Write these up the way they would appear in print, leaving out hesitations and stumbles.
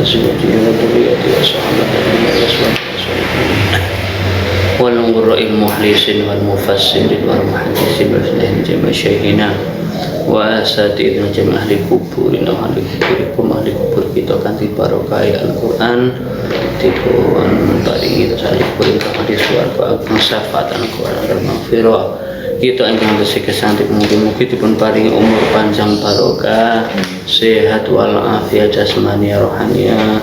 وأزواجه وذريته وصحبه والغراء المخلصين والمفسرين والمحدثين والفقهاء شيخنا وأساتذتنا جميع أهل kuburina wa ahli kuburikum ahli kubur kita kanthi barokah Al-Qur'an dipun paringi terus kubur kanthi swarga agung syafaatan Qur'an dan maghfirah kita ingkang tesih kesantik mugi-mugi dipun paringi umur panjang barokah sehat wal afiat jasmani rohania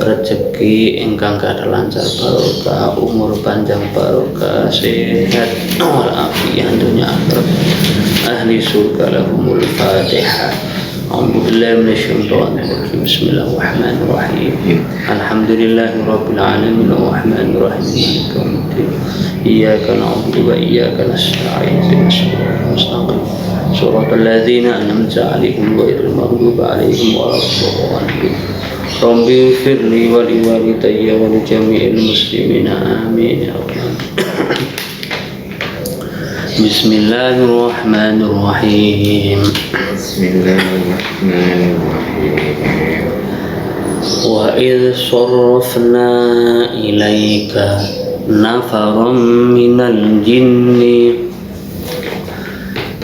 rezeki ingkang kada lancar barokah umur panjang barokah sehat wal afiat dunya akhirat ahli surga lahumul fatihah. A'udzu billahi minasyaitonir rajim. Bismillahirrahmanirrahim. Alhamdulillahi rabbil alamin arrahmanir rahim maliki yaumiddin. Iyyaka na'budu wa iyyaka nasta'in ihdinas siratal mustaqim. Shiratal ladzina an'amta 'alaihim ghairil maghdubi 'alaihim waladdallin. Rabbi firli wa liwalidayya wa li jami'il muslimina amin ya rabbal alamin. Bismillahirrahmanirrahim. Bismillahirrahmanirrahim. Wa idh sarrafna ilaika nafaran minal jinni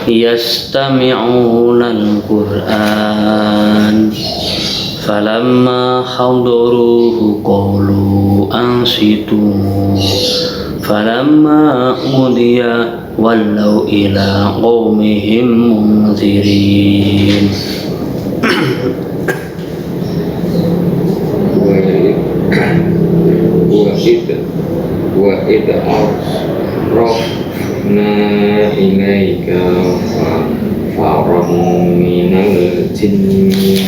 yastami'una al-Qur'an falamma hadaruhu qalu ansitu falamma udiya walau ila qaumihim munzirin. wa id arrafna ilaika faram minal jinni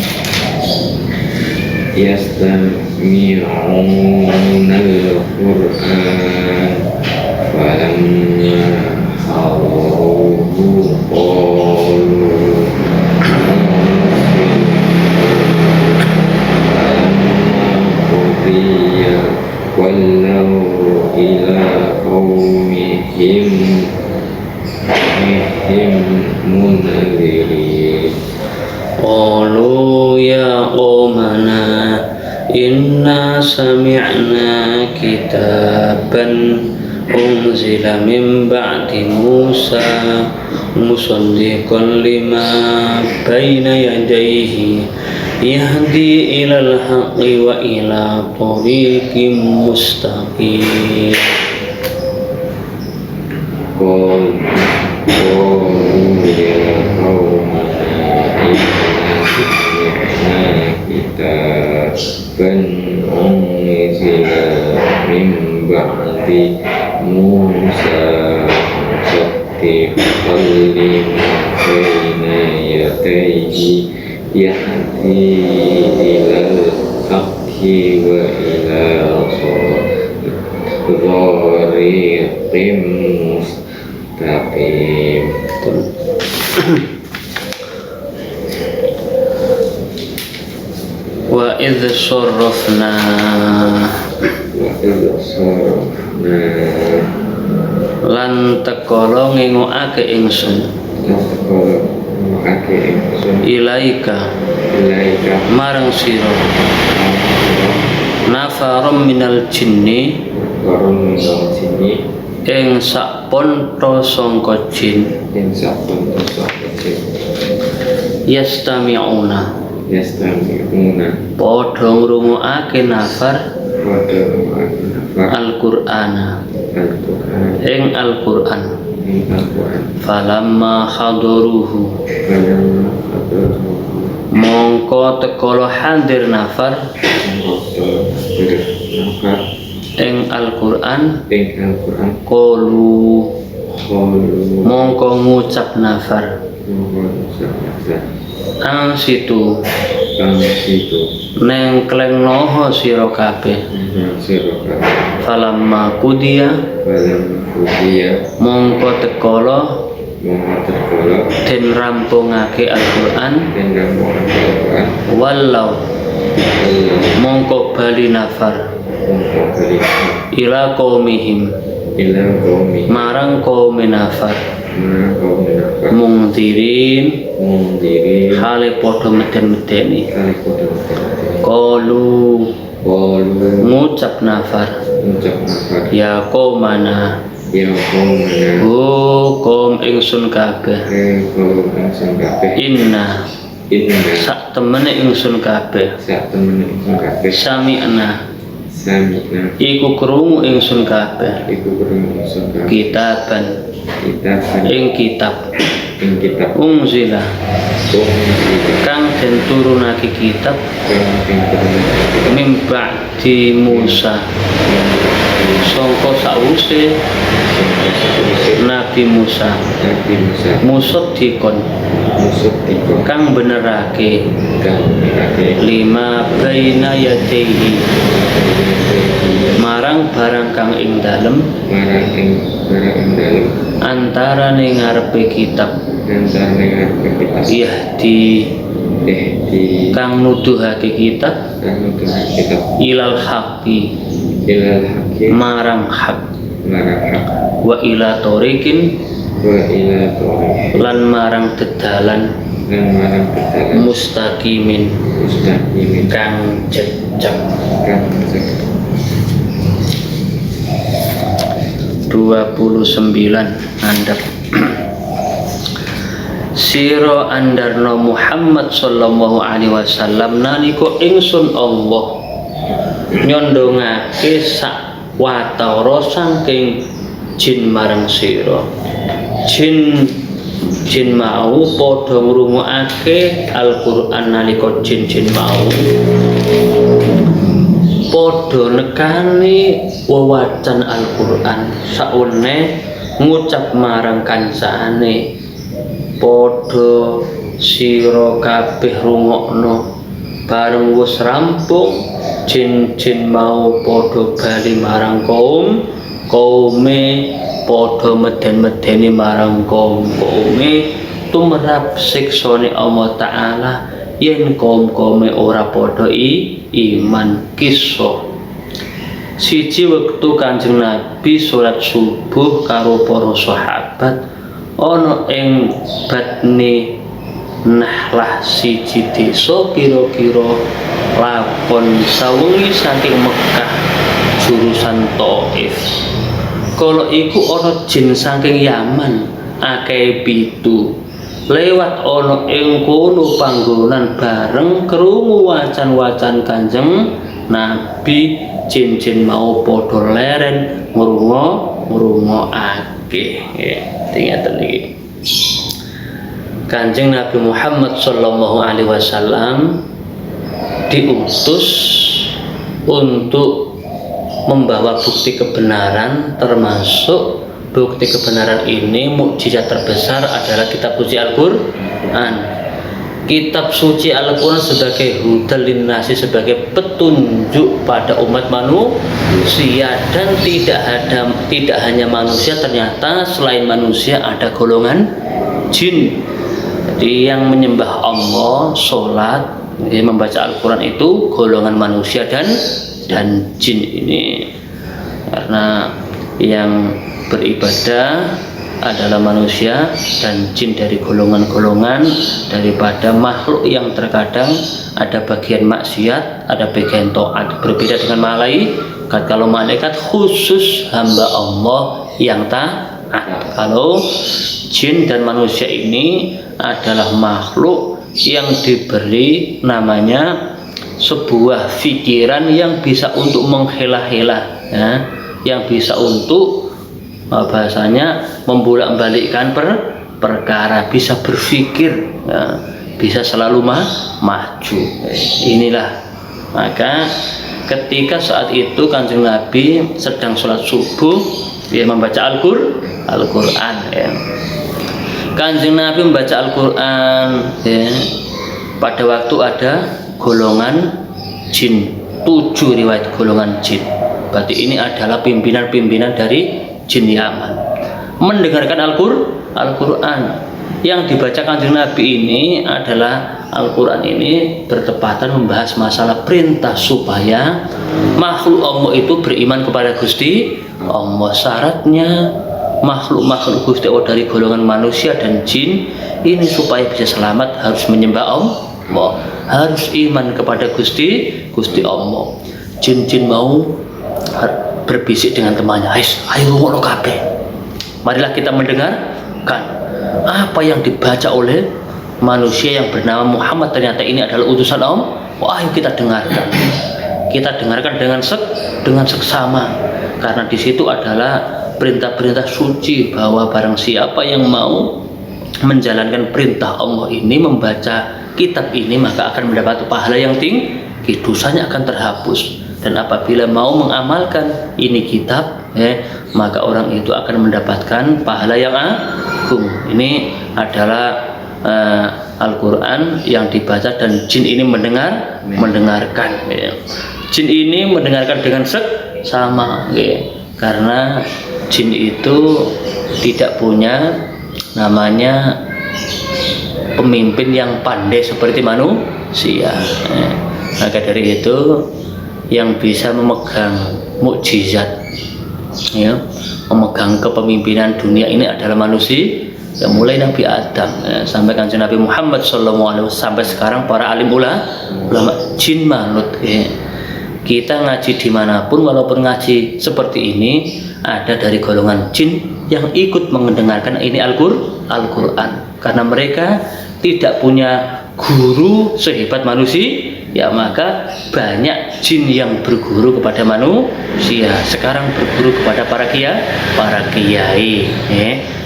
yastami'una al-Qur'an falamma hadaruhu qalu walau ila qaumihim munzirin. Qalu ya qaumana inna sami'na kitaban unzila min ba'di Musa musaddiqan lima baina yadayhi yahdi ilal haqqi wa ila tariqim mustaqim. Qalu ya qaumana inna kitaban unzila min ba'di Musa musaddiqan lima baina yadayhi yahdi ilal haqqi wa ila tariqim mustaqim. Wa idh sarrafna lan tekala ngengokake ingsun ilaika marang sira nafarum minal jinni ing sakponto sangka jin yastami'una padha ngrungokake nafar Al-Qur'ana ing Al-Qur'an falamma hadaruhu mongko tekala hadir nafar ing Al-Qur'an qalu mongko ngucap nafar ansitu neng kleng noho sira kabeh falamma kudia mongko tekala den rampungake Al-Qur'an walau mongko bali nafar ila qaumihim marang kaum nafar mungtirin hale padha meden-medeni qalu qalu ngucap nafar ucap nafar ya qaumana ya qaumana kaum ingsun kabeh qaum ingsun kabeh inna inna sak temene ingsun kabeh sak temen ingsun kabeh sami'na sami'na iku krungu ingsun kabeh iku krungu ingsun kabeh kitaban kitab ing kitab ing kitab unzila umzila kang den turunake kitab kang ing turun mim ba'di Musa sangka sawuse Nabi Musa Nabi Musa musaddiqon musuh tiga kang benerake kang berake lima baina yadayhi marang barang kang ing dalem marang ing dalem antara ning ngarepe kitab antar nengar kitab yahdi di kang nuduhake kitab kang untuk kitab ilal haqqi ilal hakim marang hak marang hak wa ila tariqin wa ila tariq lan marang dedalan dan marang berjalan mustaqimin mustaqimin kang jejak kang 29 andap sira andarna Muhammad sallallahu alaihi wasallam nalika ingsun Allah nyondongake sak watara saking jin marang sira jin mau padha ngrungokake Al-Qur'an nalika jin mau padha nekani wewacan Al-Qur'an saune ngucap marang kancane padha sira kabeh rungokno bareng wis rampung jin mau padha bali marang kaume padha meden-medeni marang kaume tumrap siksane Allah Ta'ala yen kaum-kaume ora padha iman. Kisah siji wektu Kanjeng Nabi salat subuh karo para sahabat ana ing batne Nahlah siji desa kira-kira lakon sawengi saking Mekah jurusan Thaif. Kala iku ana jin saking Yaman akeh 7 lewat ana ing kono panggonan bareng krungu wacan-wacan Kanjeng Nabi. Jin-jin mau padha leren ngrungokake ngeten iki. Kanjeng Nabi Muhammad sallallahu alaihi wasallam diutus untuk membawa bukti kebenaran, termasuk bukti kebenaran ini mukjizat terbesar adalah kitab suci Al-Qur'an. Kitab suci Al-Qur'an sebagai hudal linnasi, sebagai petunjuk pada umat manusia, dan tidak hanya manusia, ternyata selain manusia ada golongan jin. Jadi yang menyembah Allah, sholat, membaca Al-Qur'an itu golongan manusia dan jin ini. Karena yang beribadah adalah manusia dan jin dari golongan-golongan daripada makhluk yang terkadang ada bagian maksiat, ada bagian taat. Berbeda dengan malaikat. Kalau malaikat khusus hamba Allah yang taat. Kalau jin dan manusia ini adalah makhluk yang diberi namanya sebuah pikiran yang bisa untuk menghela-hela, ya, yang bisa untuk bahasanya membolak-balikkan perkara, bisa berpikir, ya, bisa selalu maju. Inilah maka ketika saat itu Kanjeng Nabi sedang sholat subuh, dia membaca Al-Qur'an, ya. Kanjeng Nabi membaca Al-Qur'an, ya. Pada waktu ada golongan jin, 7 riwayat golongan jin. Berarti ini adalah pimpinan-pimpinan dari jin Yaman mendengarkan Al-Qur'an. Yang dibaca Kanjeng Nabi ini adalah Al-Qur'an ini bertepatan membahas masalah perintah supaya makhluk Allah itu beriman kepada Gusti Allah. Syaratnya makhluk Gusti Allah dari golongan manusia dan jin ini supaya bisa selamat harus menyembah Allah, harus iman kepada Gusti Allah. Jin-jin mau berbisik dengan temannya, ayo ngono kabeh. Marilah kita mendengarkan apa yang dibaca oleh manusia yang bernama Muhammad. Ternyata ini adalah utusan Allah. Ayo kita dengarkan. Kita dengarkan dengan seksama, karena di situ adalah perintah-perintah suci bahwa barang siapa yang mau menjalankan perintah Allah ini, membaca kitab ini, maka akan mendapat pahala yang tinggi, dosanya akan terhapus. Dan apabila mau mengamalkan ini kitab, maka orang itu akan mendapatkan pahala yang agung. Ini adalah Al-Quran yang dibaca dan jin ini mendengarkan. Jin ini mendengarkan dengan seksama, karena jin itu tidak punya namanya pemimpin yang pandai seperti manusia. Maka dari itu yang bisa memegang mukjizat, memegang kepemimpinan dunia ini adalah manusia. Ya, mulai Nabi Adam sampai kanjeng Nabi Muhammad SAW, sampai sekarang para alim ulama jin manut. Kita ngaji dimanapun, walaupun ngaji seperti ini, ada dari golongan jin yang ikut mendengarkan ini Al-Quran, karena mereka tidak punya guru sehebat manusia. Ya, maka banyak jin yang berguru kepada manusia. Sekarang berguru kepada para kiai.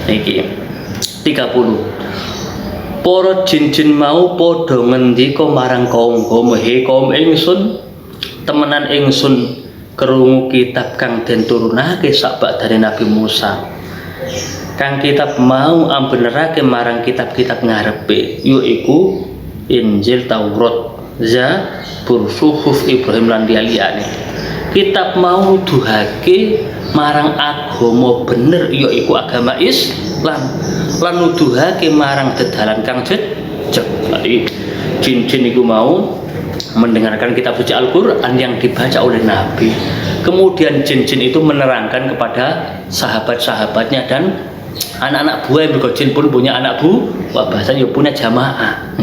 Niki 30. Para jin-jin mau padha ngendika marang kaum ingsun, temenan ingsun krungu kitab kang den turunake sakbadane Nabi Musa. Kang kitab mau ambenerake marang kitab-kitab ngarepe, yaiku Injil, Taurat, Zabur, Suhuf Ibrahim lan liyane. Kitab mau duhake marang agama bener, yaiku agama Islam, lan nuduhake marang dedalan kang jejeg. Jadi jin-jin iku mau mendengarkan kitab suci Al-Quran yang dibaca oleh Nabi. Kemudian jin-jin itu menerangkan kepada sahabat-sahabatnya dan anak-anak buah. Yang jin pun punya anak buah, bahasanya punya jamaah.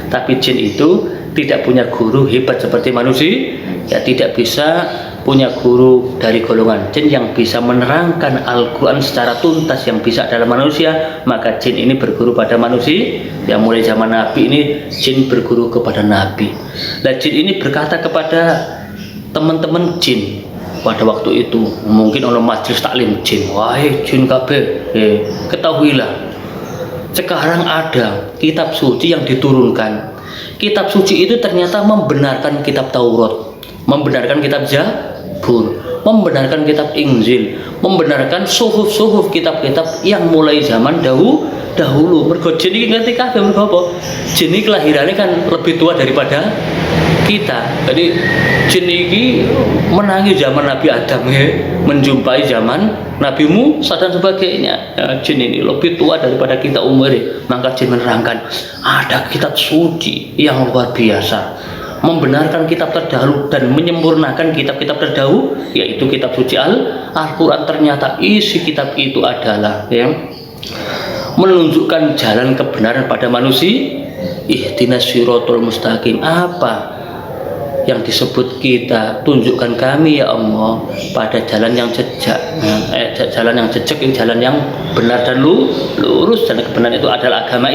Tapi jin itu tidak punya guru hebat seperti manusia. Ya, tidak bisa punya guru dari golongan jin yang bisa menerangkan Al-Quran secara tuntas yang bisa adalah manusia. Maka jin ini berguru pada manusia. Yang mulai zaman Nabi ini jin berguru kepada Nabi. Nah, jin ini berkata kepada teman-teman jin pada waktu itu, mungkin ono majelis taklim jin, wahai jin kabeh, ketahuilah sekarang ada kitab suci yang diturunkan. Kitab suci itu ternyata membenarkan kitab Taurat, membenarkan kitab Zabur, membenarkan kitab Injil, membenarkan suhuf kitab-kitab yang mulai zaman dahulu. Mergo jin iki ngerti kabeh, mergo apa? Jin iki kelahirannya kan lebih tua daripada kita. Jadi jin iki menangi zaman Nabi Adam, menjumpai zaman Nabi Musa dan sebagainya. Jin ini lebih tua daripada kita umurnya. Maka jin menerangkan ada kitab suci yang luar biasa, membenarkan kitab terdahulu dan menyempurnakan kitab-kitab terdahulu, yaitu kitab suci Al-Quran. Ternyata isi kitab itu adalah menunjukkan jalan kebenaran pada manusia. Ihdinas siratal mustaqim. Apa yang disebut kita, tunjukkan kami ya Allah pada jalan yang jejak, jalan yang jejak, jalan yang benar dan lurus. Dan kebenaran itu adalah agama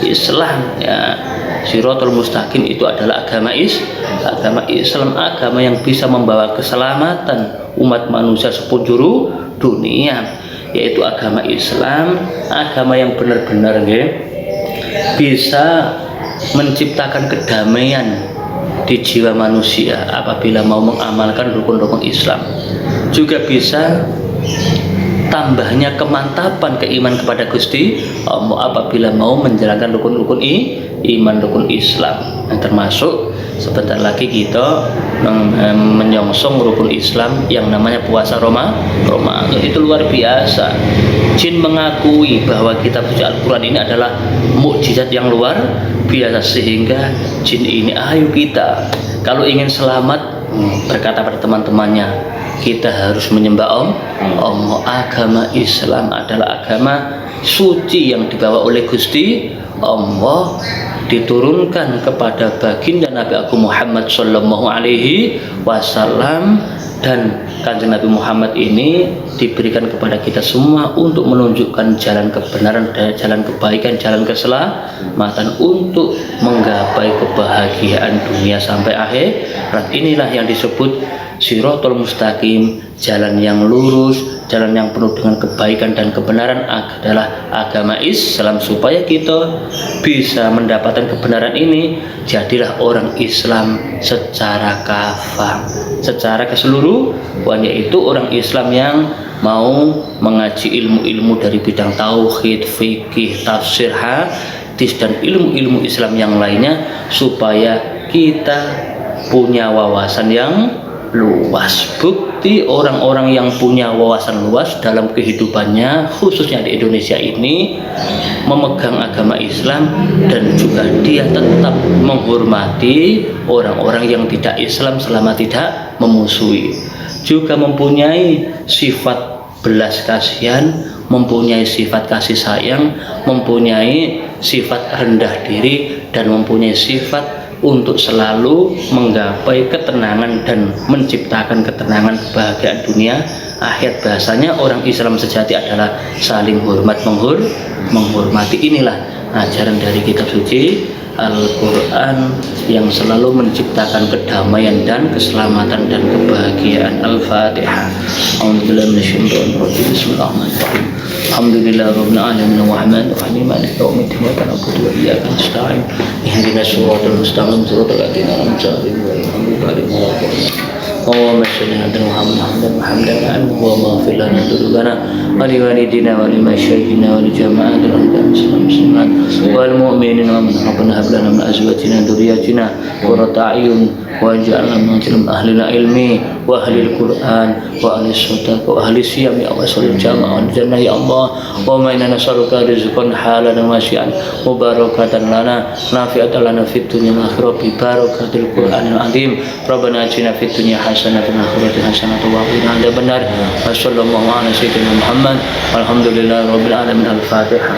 Islam. Ya, siratal mustaqim itu adalah agama Islam, agama yang bisa membawa keselamatan umat manusia sepenjuru dunia, yaitu agama Islam, agama yang benar-benar bisa menciptakan kedamaian di jiwa manusia apabila mau mengamalkan rukun-rukun Islam. Juga bisa tambahnya kemantapan keimanan kepada Gusti Allah apabila mau menjalankan rukun-rukun iman, rukun Islam. Yang termasuk sebentar lagi kita menyongsong rukun Islam yang namanya puasa Ramadan. Itu luar biasa. Jin mengakui bahwa kitab suci Al-Quran ini adalah mukjizat yang luar biasa, sehingga jin ini, ayo kita kalau ingin selamat, berkata pada teman-temannya, kita harus menyembah Allah. Agama Islam adalah agama suci yang dibawa oleh Gusti Allah diturunkan kepada baginda Nabi Agung Muhammad Sallallahu Alaihi Wasallam, dan Kanjeng Nabi Muhammad ini diberikan kepada kita semua untuk menunjukkan jalan kebenaran dan jalan kebaikan, jalan keselamatan untuk menggapai kebahagiaan dunia sampai akhirat. Inilah yang disebut Shirathul Mustaqim, jalan yang lurus, jalan yang penuh dengan kebaikan dan kebenaran adalah agama Islam. Supaya kita bisa mendapatkan kebenaran ini, jadilah orang Islam secara kafah, secara keseluruhan, yaitu orang Islam yang mau mengaji ilmu-ilmu dari bidang tauhid, fikih, tafsir, hadis, dan ilmu-ilmu Islam yang lainnya, supaya kita punya wawasan yang luas. Bukti orang-orang yang punya wawasan luas dalam kehidupannya, khususnya di Indonesia ini, memegang agama Islam, dan juga dia tetap menghormati orang-orang yang tidak Islam selama tidak memusuhi. Juga mempunyai sifat belas kasihan, mempunyai sifat kasih sayang, mempunyai sifat rendah diri, dan mempunyai sifat untuk selalu menggapai ketenangan dan menciptakan ketenangan kebahagiaan dunia akhirat. Bahasanya orang Islam sejati adalah saling hormat menghormati. Inilah ajaran dari kitab suci Al-Quran yang selalu menciptakan kedamaian dan keselamatan dan kebahagiaan. Al-Fatihah. Bismillahirrahmanirrahim. Alhamdulillahirabbil alamin arrahmanir rahim maliki yaumiddin iyyaka na'budu wa iyyaka nasta'in ihdinas siratal mustaqim siratal ladzina an'amta 'alaihim ghairil maghdubi 'alaihim waladdallin. Allahumma shalli 'ala Muhammadin wa maghfir lana dzunubana wa li walidina wa li masyayikhina wa li jama'atil muslimin wal mu'minin wa min rabbana hab lana min azwajina wa dhurriyyatina qurrata a'yun waj'alna min ahli ilmi wa ahli al-Qur'an wa ahli as-sadaqah wa ahli siyam ya Allah sallallahu jama'a jannah ya Allah. Wa ma inna nas'aluka rizqan halalan wasi'an mubarakatan lana nafi'atan lana fid dunya wal akhirah bi barakatil Qur'anil azim. Rabbana atina fid dunya hasanatan wa fil akhirati hasanatan wa qina adzabannar. Wa sallallahu ala sayyidina Muhammad walhamdulillahi rabbil alamin. Al-Fatihah.